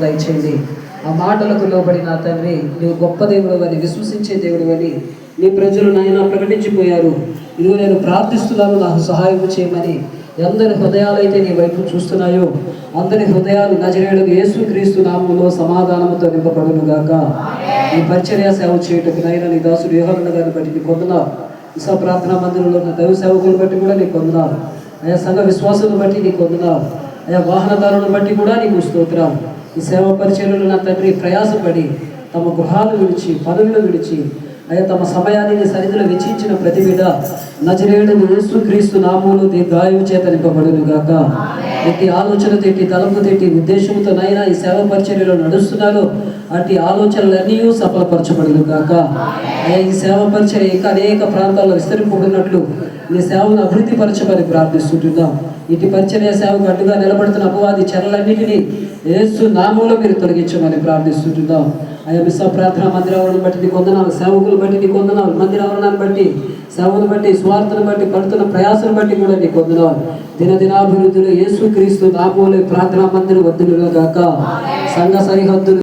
దయచేయండి. ఆ మాటలకు లోబడి నా తండ్రి నీవు గొప్ప దేవుడు అని, విశ్వసించే దేవుడు అని నీ ప్రజలు నాయన ప్రకటించిపోయారు. ఇదిగో నేను ప్రార్థిస్తున్నాను, నాకు సహాయం చేయమని. ఎందరి హృదయాలైతే నీ వైపు చూస్తున్నాయో అందరి హృదయాలు నజరేయుడు యేసుక్రీస్తు నామములో సమాధానంతో నింపబడును గాక. ఈ పరిచర్య సేవ చేయుటకు నాయన నీ దాసుడు యోహాను గారిని బట్టి నీకు వందనాలు. ఈసా ప్రార్థనా మందిరంలో ఉన్న దైవ సేవకులను బట్టి కూడా నీకు వందనాలు. ఆయా సంఘ విశ్వాసులను బట్టి నీకు వందనాలు. ఆయా వాహనదారులను బట్టి కూడా నీకు స్తోత్రాలు. ఈ సేవ పరిచర్యలు నా తండ్రి ప్రయాసపడి తమ గృహాలు విడిచి, పనులను విడిచి, అయ్యా తమ సమయాన్ని నీ సన్నిధిలో వెచ్చించిన ప్రతి బిడ్డ నజరేయుడు యేసుక్రీస్తు నామములో దీర్ఘాయువు చేత నింపబడును గాక. ఎట్టి ఆలోచన తెట్టి, తలంపు తెట్టి, ఉద్దేశంతో నైనా ఈ సేవ పరిచర్యలో నడుస్తున్నారు, అట్టి ఆలోచనలన్నీ సఫలపరచబడును గాక. అయ్యా ఈ సేవ పరిచర్య ఇంకా అనేక ప్రాంతాల్లో విస్తరింపబడినట్లు నీ సేవను అభివృద్ధి పరచమని ప్రార్థిస్తుంటున్నాం. ఇటు పరిచర్య సేవకు అడ్డుగా నిలబడుతున్న అపవాది చెరలన్నిటినీ యేసు నామములో మీరు తొలగించమని ప్రార్థిస్తుంటున్నాం. అయ్యా మిస్సా ప్రార్థనా మందిరాలను బట్టి నీకు వందనాలు, సేవకులు బట్టి నీకు వందనాలు, మందిరాలను బట్టి, సేవను బట్టి, స్వార్థను బట్టి, పడుతున్న ప్రయాసను బట్టి కూడా నీకు వందనాలు. దినదినాభివృద్ధిలో యేసుక్రీస్తు నామములో ప్రార్థనా మందిరం వద్దులుగా గాక. సంఘ సరిహద్దులు